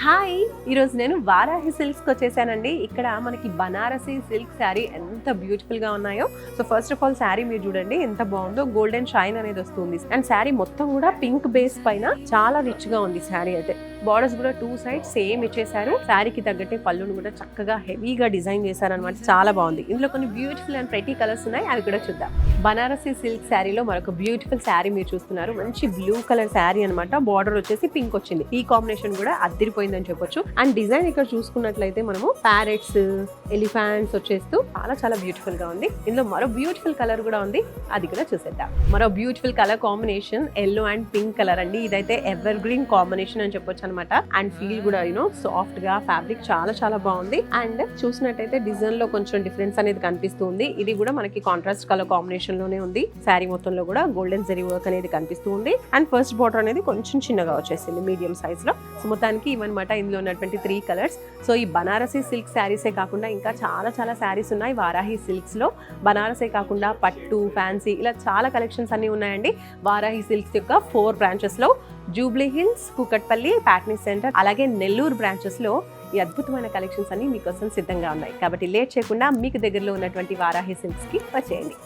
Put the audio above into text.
Hi, ఈరోజు నేను వారాహి సిల్క్స్కి వచ్చేసానండి. ఇక్కడ మనకి బనారసి సిల్క్ శారీ ఎంత బ్యూటిఫుల్ గా ఉన్నాయో. So first of all sari మీరు చూడండి ఎంత బాగుందో, గోల్డెన్ షైన్ అనేది వస్తుంది. అండ్ శారీ మొత్తం కూడా పింక్ బేస్ పైన చాలా రిచ్ గా ఉంది శారీ అయితే. బార్డర్స్ కూడా 2 సైడ్ సేమ్ ఇచ్చేసారు. శారీకి తగ్గట్టే పళ్ళును కూడా చక్కగా హెవీగా డిజైన్ చేశారు అనమాట. చాలా బాగుంది. ఇందులో కొన్ని బ్యూటిఫుల్ అండ్ ప్రెటీ కలర్స్ ఉన్నాయి, అవి కూడా చూద్దాం. బనారసి సిల్క్ శారీలో మరొక బ్యూటిఫుల్ శారీ మీరు చూస్తున్నారు. మంచి బ్లూ కలర్ శారీ అనమాట. బార్డర్ వచ్చేసి పింక్ వచ్చింది. ఈ కాంబినేషన్ కూడా అదిరిపోయిందని చెప్పొచ్చు. అండ్ డిజైన్ ఇక్కడ చూసుకున్నట్లయితే మనము ప్యారెట్స్, ఎలిఫాంట్స్ వచ్చేస్తూ చాలా బ్యూటిఫుల్ గా ఉంది. ఇందులో మరో బ్యూటిఫుల్ కలర్ కూడా ఉంది, అది కూడా చూసేద్దాం. మరో beautiful colour combination yellow and pink colour అండి. ఇదైతే ఎవర్ గ్రీన్ కాంబినేషన్ అని చెప్పొచ్చు అనమాట. అండ్ ఫీల్ కూడా సాఫ్ట్ గా ఫ్యాబ్రిక్ చాలా బాగుంది. అండ్ చూసినట్టయితే డిజైన్ లో కొంచెం డిఫరెన్స్ అనేది కనిపిస్తుంది. ఇది కూడా మనకి కాంట్రాస్ట్ కలర్ కాంబినేషన్ లోనే ఉంది. శారీ మొత్తంలో కూడా గోల్డెన్ జరీ వర్క్ అనేది కనిపిస్తుంది. అండ్ ఫస్ట్ బార్డర్ అనేది కొంచెం చిన్నగా వచ్చేసింది, మీడియం సైజ్ లో. సో మొత్తానికి ఇవన్నమాట ఇందులో ఉన్నటువంటి 3 కలర్స్. సో ఈ బనారసి సిల్క్ శారీసే కాకుండా ఇంకా చాలా శారీస్ ఉన్నాయి వారాహి సిల్క్స్ లో. బనారసే కాకుండా పట్టు, ఫ్యాన్సీ ఇలా చాలా కలెక్షన్స్ అన్ని ఉన్నాయండి వారాహి సిల్క్స్ యొక్క 4 బ్రాంచెస్ లో. Jubilee hills, Kukatpally, Patny centre, అలాగే నెల్లూరు బ్రాంచెస్ లో ఈ అద్భుతమైన కలెక్షన్స్ అన్ని మీకోసం సిద్ధంగా ఉన్నాయి. కాబట్టి లేట్ చేయకుండా మీకు దగ్గరలో ఉన్నటువంటి వారాహి సిల్క్స్ కి వచ్చేయండి.